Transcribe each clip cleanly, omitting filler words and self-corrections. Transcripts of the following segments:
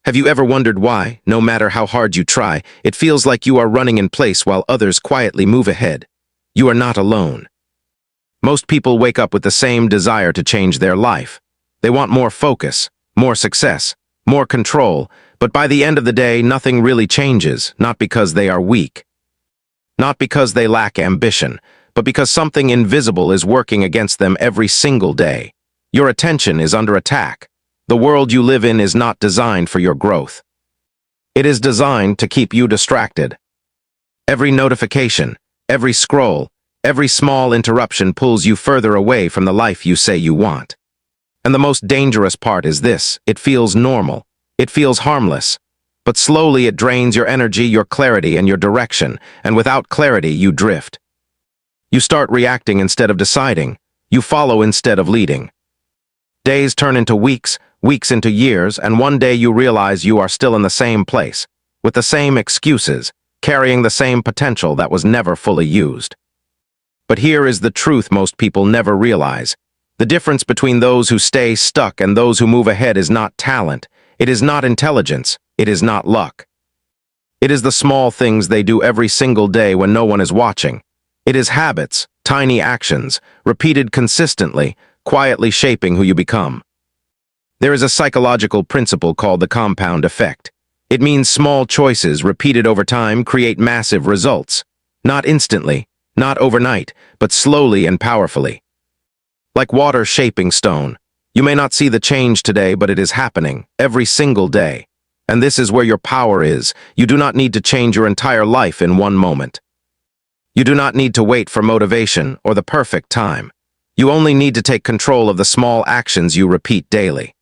Have you ever wondered why, no matter how hard you try, it feels like you are running in place while others quietly move ahead? You are not alone. Most people wake up with the same desire to change their life. They want more focus, more success, more control, but by the end of the day, nothing really changes, not because they are weak, not because they lack ambition, but because something invisible is working against them every single day. Your attention is under attack. The world you live in is not designed for your growth. It is designed to keep you distracted. Every notification, every scroll, every small interruption pulls you further away from the life you say you want. And the most dangerous part is this: it feels normal. It feels harmless. But slowly it drains your energy, your clarity, and your direction, and without clarity you drift. You start reacting instead of deciding. You follow instead of leading. Days turn into weeks, weeks into years, and one day you realize you are still in the same place, with the same excuses, carrying the same potential that was never fully used. But here is the truth most people never realize. The difference between those who stay stuck and those who move ahead is not talent. It is not intelligence. It is not luck. It is the small things they do every single day when no one is watching. It is habits, tiny actions, repeated consistently, quietly shaping who you become. There is a psychological principle called the compound effect. It means small choices repeated over time create massive results. Not instantly, not overnight, but slowly and powerfully. Like water shaping stone. You may not see the change today, but it is happening every single day. And this is where your power is. You do not need to change your entire life in one moment. You do not need to wait for motivation or the perfect time. You only need to take control of the small actions you repeat daily.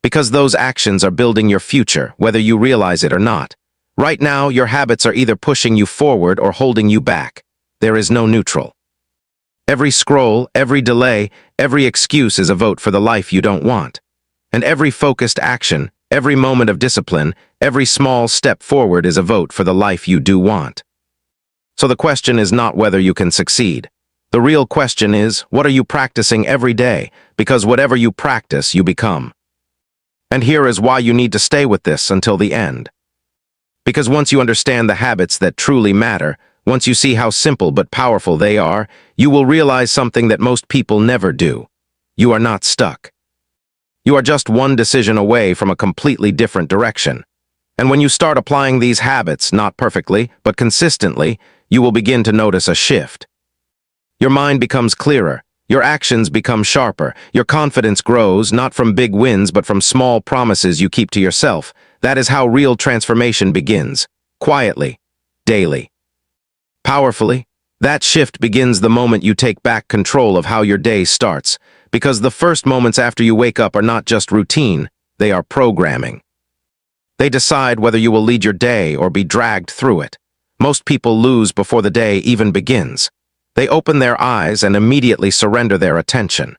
Because those actions are building your future, whether you realize it or not. Right now, your habits are either pushing you forward or holding you back. There is no neutral. Every scroll, every delay, every excuse is a vote for the life you don't want. And every focused action, every moment of discipline, every small step forward is a vote for the life you do want. So the question is not whether you can succeed. The real question is, what are you practicing every day? Because whatever you practice, you become. And here is why you need to stay with this until the end. Because once you understand the habits that truly matter, once you see how simple but powerful they are, you will realize something that most people never do. You are not stuck. You are just one decision away from a completely different direction. And when you start applying these habits, not perfectly, but consistently, you will begin to notice a shift. Your mind becomes clearer, your actions become sharper, your confidence grows not from big wins but from small promises you keep to yourself. That is how real transformation begins. Quietly, daily, powerfully. That shift begins the moment you take back control of how your day starts, because the first moments after you wake up are not just routine, they are programming. They decide whether you will lead your day or be dragged through it. Most people lose before the day even begins. They open their eyes and immediately surrender their attention.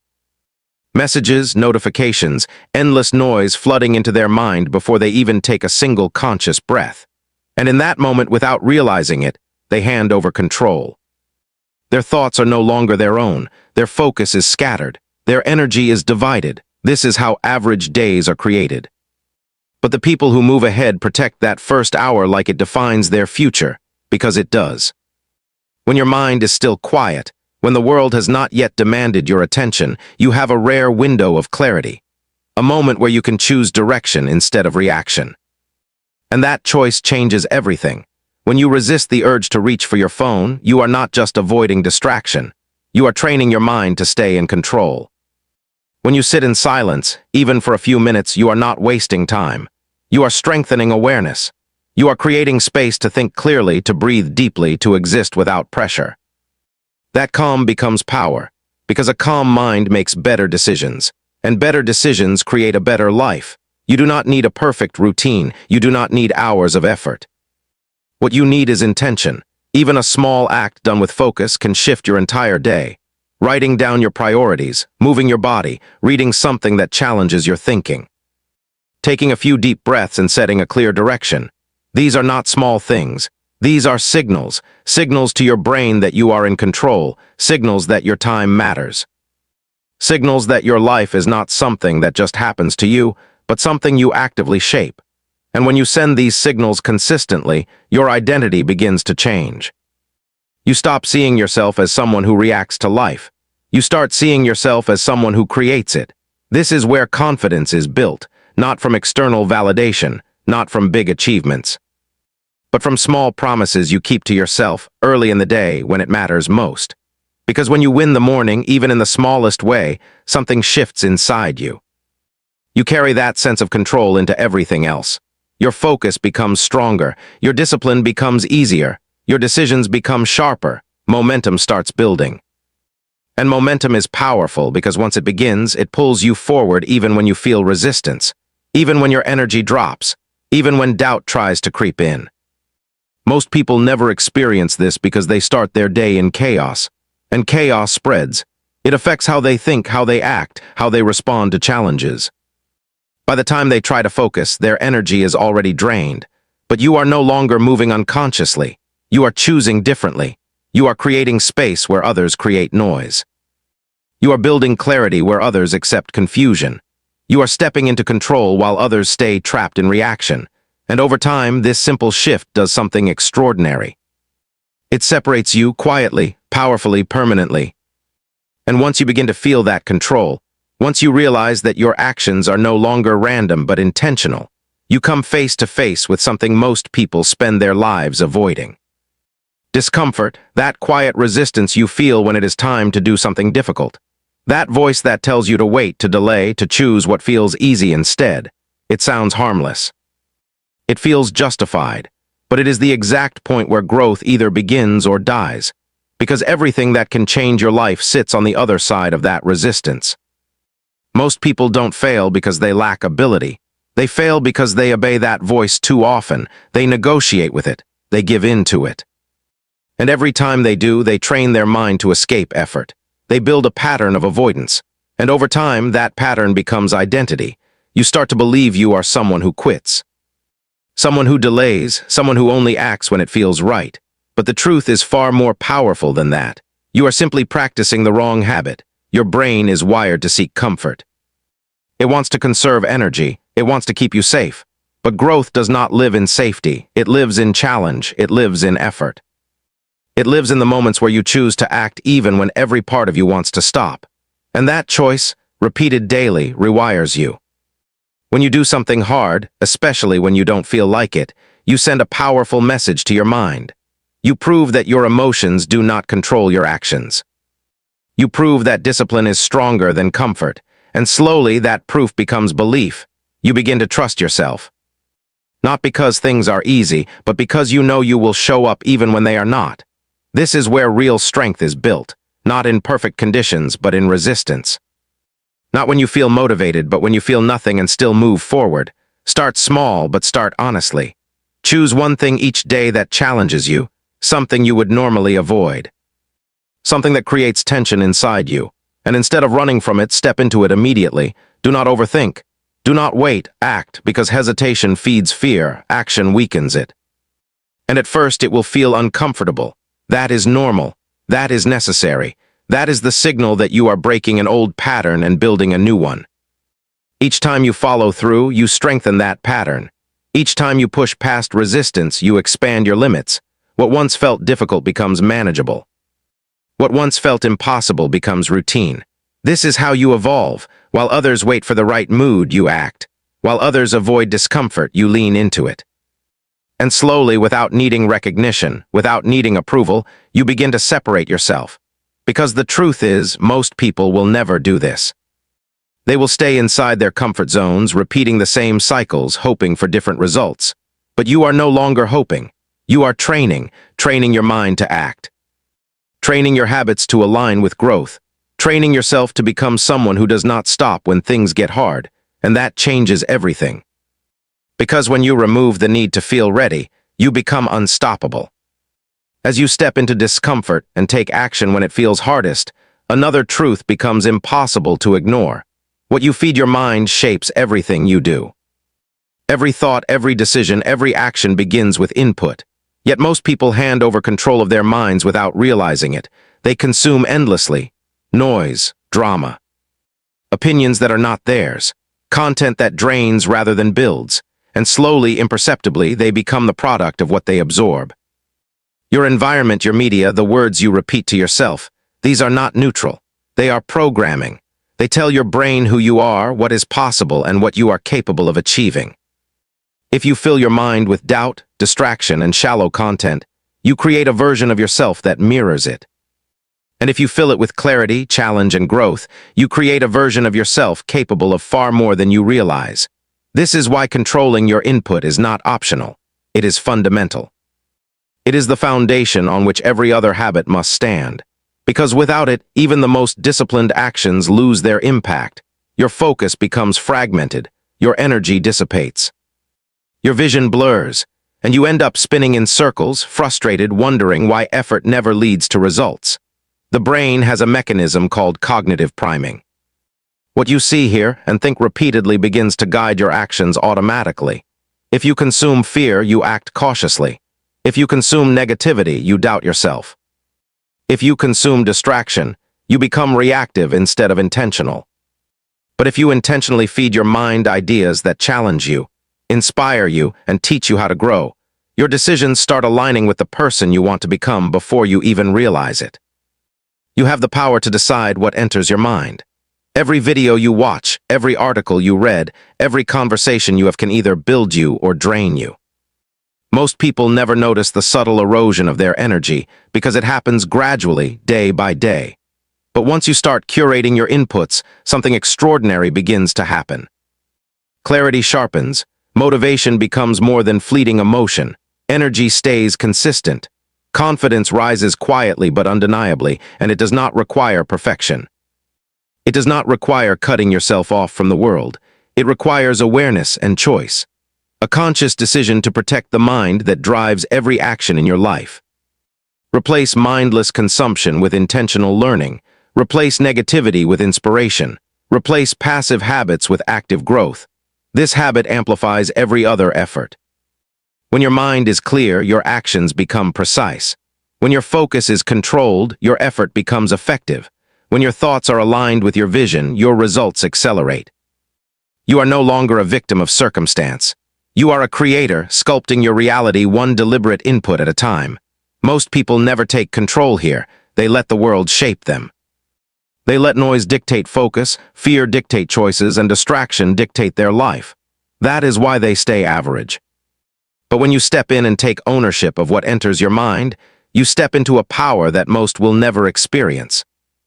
Messages, notifications, endless noise flooding into their mind before they even take a single conscious breath. And in that moment, without realizing it, they hand over control. Their thoughts are no longer their own. Their focus is scattered. Their energy is divided. This is how average days are created. But the people who move ahead protect that first hour like it defines their future, because it does. When your mind is still quiet, when the world has not yet demanded your attention, you have a rare window of clarity, a moment where you can choose direction instead of reaction. And that choice changes everything. When you resist the urge to reach for your phone, you are not just avoiding distraction. You are training your mind to stay in control. When you sit in silence, even for a few minutes, you are not wasting time. You are strengthening awareness. You are creating space to think clearly, to breathe deeply, to exist without pressure. That calm becomes power, because a calm mind makes better decisions, and better decisions create a better life. You do not need a perfect routine. You do not need hours of effort. What you need is intention. Even a small act done with focus can shift your entire day. Writing down your priorities, moving your body, reading something that challenges your thinking. Taking a few deep breaths and setting a clear direction. These are not small things. These are signals, signals to your brain that you are in control, signals that your time matters. Signals that your life is not something that just happens to you, but something you actively shape. And when you send these signals consistently, your identity begins to change. You stop seeing yourself as someone who reacts to life. You start seeing yourself as someone who creates it. This is where confidence is built, not from external validation, not from big achievements, but from small promises you keep to yourself early in the day when it matters most. Because when you win the morning, even in the smallest way, something shifts inside you. You carry that sense of control into everything else. Your focus becomes stronger, your discipline becomes easier, your decisions become sharper, momentum starts building. And momentum is powerful because once it begins, it pulls you forward even when you feel resistance, even when your energy drops, even when doubt tries to creep in. Most people never experience this because they start their day in chaos, and chaos spreads. It affects how they think, how they act, how they respond to challenges. By the time they try to focus, their energy is already drained. But you are no longer moving unconsciously. You are choosing differently. You are creating space where others create noise. You are building clarity where others accept confusion. You are stepping into control while others stay trapped in reaction. And over time, this simple shift does something extraordinary. It separates you quietly, powerfully, permanently. And once you begin to feel that control, once you realize that your actions are no longer random but intentional, you come face to face with something most people spend their lives avoiding. Discomfort, that quiet resistance you feel when it is time to do something difficult. That voice that tells you to wait, to delay, to choose what feels easy instead. It sounds harmless. It feels justified, but it is the exact point where growth either begins or dies, because everything that can change your life sits on the other side of that resistance. Most people don't fail because they lack ability. They fail because they obey that voice too often. They negotiate with it. They give in to it. And every time they do, they train their mind to escape effort. They build a pattern of avoidance. And over time, that pattern becomes identity. You start to believe you are someone who quits. Someone who delays, someone who only acts when it feels right. But the truth is far more powerful than that. You are simply practicing the wrong habit. Your brain is wired to seek comfort. It wants to conserve energy. It wants to keep you safe. But growth does not live in safety. It lives in challenge. It lives in effort. It lives in the moments where you choose to act even when every part of you wants to stop. And that choice, repeated daily, rewires you. When you do something hard, especially when you don't feel like it, you send a powerful message to your mind. You prove that your emotions do not control your actions. You prove that discipline is stronger than comfort, and slowly that proof becomes belief. You begin to trust yourself. Not because things are easy, but because you know you will show up even when they are not. This is where real strength is built, not in perfect conditions, but in resistance. Not when you feel motivated, but when you feel nothing and still move forward. Start small, but start honestly. Choose one thing each day that challenges you, something you would normally avoid. Something that creates tension inside you. And instead of running from it, step into it immediately. Do not overthink. Do not wait, act, because hesitation feeds fear, action weakens it. And at first it will feel uncomfortable. That is normal. That is necessary. That is the signal that you are breaking an old pattern and building a new one. Each time you follow through, you strengthen that pattern. Each time you push past resistance, you expand your limits. What once felt difficult becomes manageable. What once felt impossible becomes routine. This is how you evolve. While others wait for the right mood, you act. While others avoid discomfort, you lean into it. And slowly, without needing recognition, without needing approval, you begin to separate yourself. Because the truth is, most people will never do this. They will stay inside their comfort zones, repeating the same cycles, hoping for different results. But you are no longer hoping. You are training your mind to act. Training your habits to align with growth. Training yourself to become someone who does not stop when things get hard, and that changes everything. Because when you remove the need to feel ready, you become unstoppable. As you step into discomfort and take action when it feels hardest, another truth becomes impossible to ignore. What you feed your mind shapes everything you do. Every thought, every decision, every action begins with input. Yet most people hand over control of their minds without realizing it. They consume endlessly. Noise, drama. Opinions that are not theirs. Content that drains rather than builds. and slowly, imperceptibly, they become the product of what they absorb. Your environment, your media, the words you repeat to yourself, these are not neutral. They are programming. They tell your brain who you are, what is possible, and what you are capable of achieving. If you fill your mind with doubt, distraction, and shallow content, you create a version of yourself that mirrors it. And if you fill it with clarity, challenge, and growth, you create a version of yourself capable of far more than you realize. This is why controlling your input is not optional. It is fundamental. It is the foundation on which every other habit must stand. Because without it, even the most disciplined actions lose their impact. Your focus becomes fragmented. Your energy dissipates. Your vision blurs, and you end up spinning in circles, frustrated, wondering why effort never leads to results. The brain has a mechanism called cognitive priming. What you see, hear, and think repeatedly begins to guide your actions automatically. If you consume fear, you act cautiously. If you consume negativity, you doubt yourself. If you consume distraction, you become reactive instead of intentional. But if you intentionally feed your mind ideas that challenge you, inspire you, and teach you how to grow, your decisions start aligning with the person you want to become before you even realize it. You have the power to decide what enters your mind. Every video you watch, every article you read, every conversation you have can either build you or drain you. Most people never notice the subtle erosion of their energy because it happens gradually, day by day. But once you start curating your inputs, something extraordinary begins to happen. Clarity sharpens, motivation becomes more than fleeting emotion, energy stays consistent. Confidence rises quietly but undeniably, and it does not require perfection. It does not require cutting yourself off from the world. It requires awareness and choice. A conscious decision to protect the mind that drives every action in your life. Replace mindless consumption with intentional learning. Replace negativity with inspiration. Replace passive habits with active growth. This habit amplifies every other effort. When your mind is clear, your actions become precise. When your focus is controlled, your effort becomes effective. When your thoughts are aligned with your vision, your results accelerate. You are no longer a victim of circumstance. You are a creator, sculpting your reality one deliberate input at a time. Most people never take control here. They let the world shape them. They let noise dictate focus, fear dictate choices, and distraction dictate their life. That is why they stay average. But when you step in and take ownership of what enters your mind, you step into a power that most will never experience.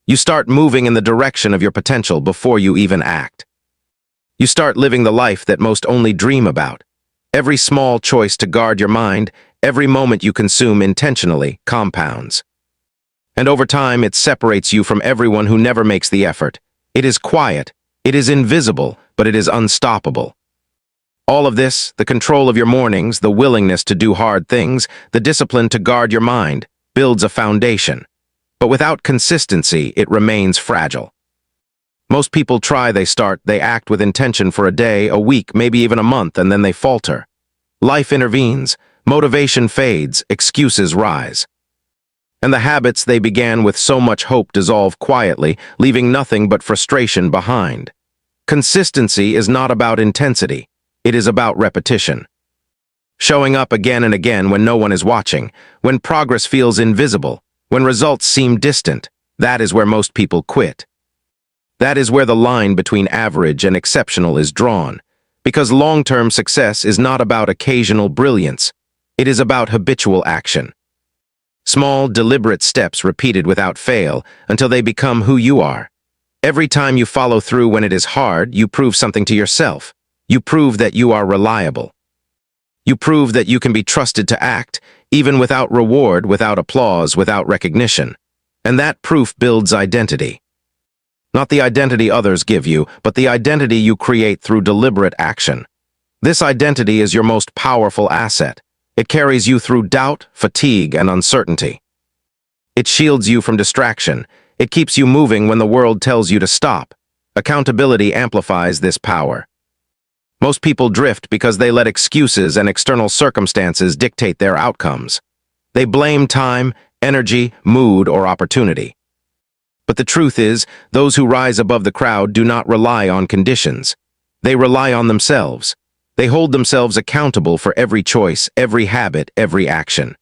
You start moving in the direction of your potential before you even act. You start living the life that most only dream about. Every small choice to guard your mind, every moment you consume intentionally, compounds. And over time, it separates you from everyone who never makes the effort. It is quiet, it is invisible, but it is unstoppable. All of this, the control of your mornings, the willingness to do hard things, the discipline to guard your mind, builds a foundation. But without consistency, it remains fragile. Most people try, they start, they act with intention for a day, a week, maybe even a month, and then they falter. Life intervenes, motivation fades, excuses rise. And the habits they began with so much hope dissolve quietly, leaving nothing but frustration behind. Consistency is not about intensity. It is about repetition. Showing up again and again when no one is watching, when progress feels invisible, when results seem distant, that is where most people quit. That is where the line between average and exceptional is drawn, because long-term success is not about occasional brilliance. It is about habitual action. Small, deliberate steps repeated without fail until they become who you are. Every time you follow through when it is hard, you prove something to yourself. You prove that you are reliable. You prove that you can be trusted to act, even without reward, without applause, without recognition. And that proof builds identity. Not the identity others give you, but the identity you create through deliberate action. This identity is your most powerful asset. It carries you through doubt, fatigue, and uncertainty. It shields you from distraction. It keeps you moving when the world tells you to stop. Accountability amplifies this power. Most people drift because they let excuses and external circumstances dictate their outcomes. They blame time, energy, mood, or opportunity. But the truth is, those who rise above the crowd do not rely on conditions. They rely on themselves. They hold themselves accountable for every choice, every habit, every action.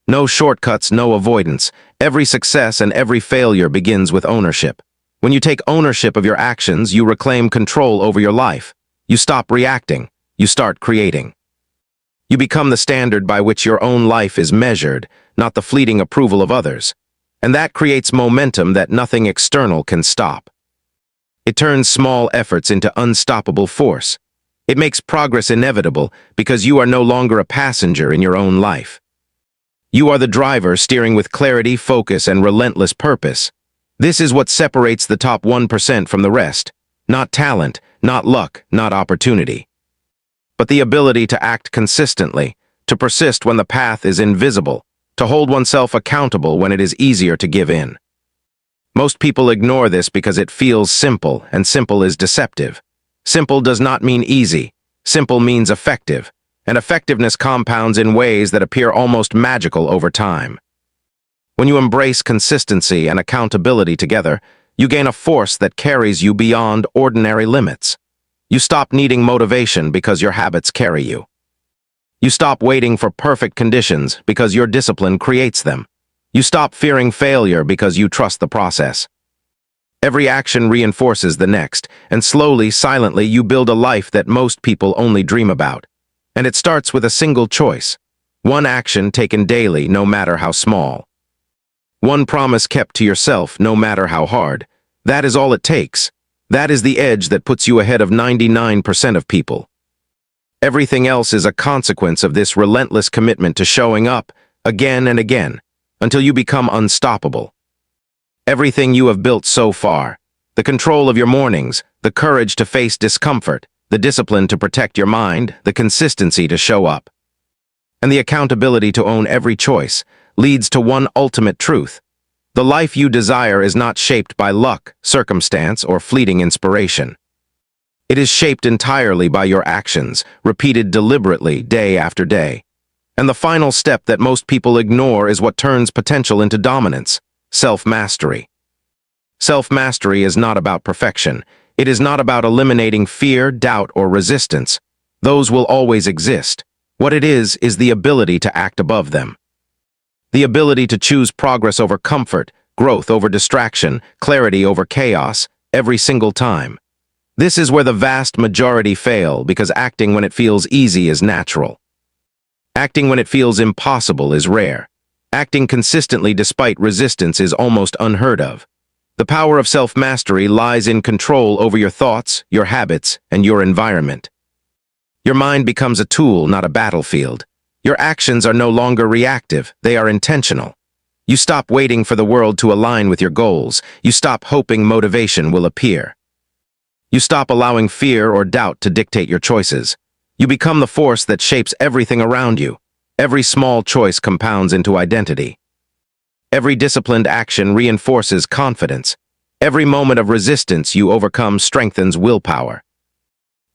No shortcuts, no avoidance. Every success and every failure begins with ownership. When you take ownership of your actions, you reclaim control over your life. You stop reacting. You start creating. You become the standard by which your own life is measured, not the fleeting approval of others. And that creates momentum that nothing external can stop. It turns small efforts into unstoppable force. It makes progress inevitable because you are no longer a passenger in your own life. You are the driver steering with clarity, focus, and relentless purpose. This is what separates the top 1% from the rest. Not talent, not luck, not opportunity, but the ability to act consistently, to persist when the path is invisible, to hold oneself accountable when it is easier to give in. Most people ignore this because it feels simple, and simple is deceptive. Simple does not mean easy. Simple means effective, and effectiveness compounds in ways that appear almost magical over time. When you embrace consistency and accountability together, you gain a force that carries you beyond ordinary limits. You stop needing motivation because your habits carry you. You stop waiting for perfect conditions because your discipline creates them. You stop fearing failure because you trust the process. Every action reinforces the next, and slowly, silently, you build a life that most people only dream about. And it starts with a single choice. One action taken daily, no matter how small. One promise kept to yourself, no matter how hard. That is all it takes. That is the edge that puts you ahead of 99% of people. Everything else is a consequence of this relentless commitment to showing up again and again until you become unstoppable. Everything you have built so far, the control of your mornings, the courage to face discomfort, the discipline to protect your mind, the consistency to show up, and the accountability to own every choice, leads to one ultimate truth. The life you desire is not shaped by luck, circumstance, or fleeting inspiration. It is shaped entirely by your actions, repeated deliberately day after day. And the final step that most people ignore is what turns potential into dominance: self-mastery. Self-mastery is not about perfection. It is not about eliminating fear, doubt, or resistance. Those will always exist. What it is the ability to act above them. The ability to choose progress over comfort, growth over distraction, clarity over chaos, every single time. This is where the vast majority fail, because acting when it feels easy is natural. Acting when it feels impossible is rare. Acting consistently despite resistance is almost unheard of. The power of self-mastery lies in control over your thoughts, your habits, and your environment. Your mind becomes a tool, not a battlefield. Your actions are no longer reactive, they are intentional. You stop waiting for the world to align with your goals. You stop hoping motivation will appear. You stop allowing fear or doubt to dictate your choices. You become the force that shapes everything around you. Every small choice compounds into identity. Every disciplined action reinforces confidence. Every moment of resistance you overcome strengthens willpower.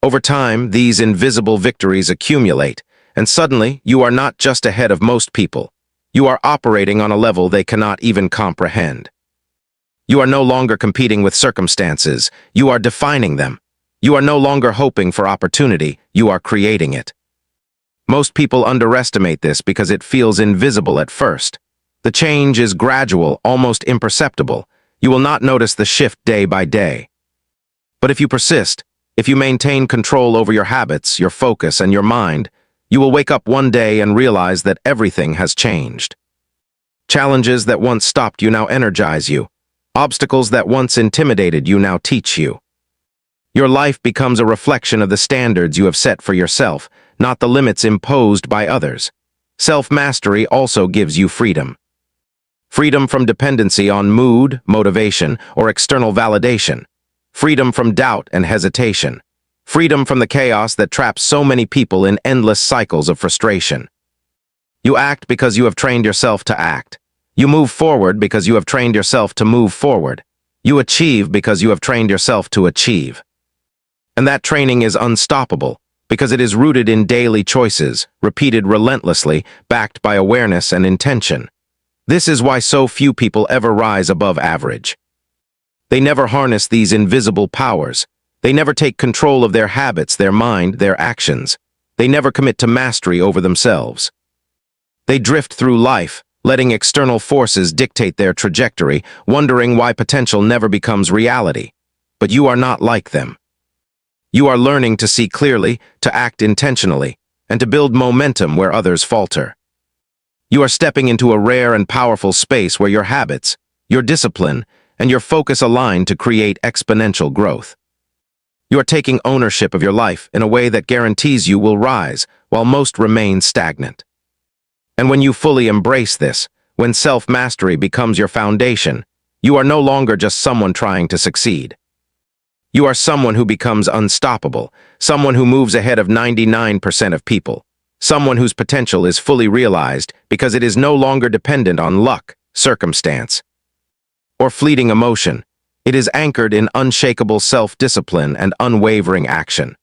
Over time, these invisible victories accumulate, and suddenly you are not just ahead of most people. You are operating on a level they cannot even comprehend. You are no longer competing with circumstances. You are defining them. You are no longer hoping for opportunity. You are creating it. Most people underestimate this because it feels invisible at first. The change is gradual, almost imperceptible. You will not notice the shift day by day. But if you persist, if you maintain control over your habits, your focus, and your mind, you will wake up one day and realize that everything has changed. Challenges that once stopped you now energize you. Obstacles that once intimidated you now teach you. Your life becomes a reflection of the standards you have set for yourself, not the limits imposed by others. Self-mastery also gives you freedom. Freedom from dependency on mood, motivation, or external validation. Freedom from doubt and hesitation. Freedom from the chaos that traps so many people in endless cycles of frustration. You act because you have trained yourself to act. You move forward because you have trained yourself to move forward. You achieve because you have trained yourself to achieve. And that training is unstoppable because it is rooted in daily choices, repeated relentlessly, backed by awareness and intention. This is why so few people ever rise above average. They never harness these invisible powers. They never take control of their habits, their mind, their actions. They never commit to mastery over themselves. They drift through life, letting external forces dictate their trajectory, wondering why potential never becomes reality. But you are not like them. You are learning to see clearly, to act intentionally, and to build momentum where others falter. You are stepping into a rare and powerful space where your habits, your discipline, and your focus align to create exponential growth. You are taking ownership of your life in a way that guarantees you will rise, while most remain stagnant. And when you fully embrace this, when self-mastery becomes your foundation, you are no longer just someone trying to succeed. You are someone who becomes unstoppable, someone who moves ahead of 99% of people, someone whose potential is fully realized because it is no longer dependent on luck, circumstance, or fleeting emotion. It is anchored in unshakable self-discipline and unwavering action.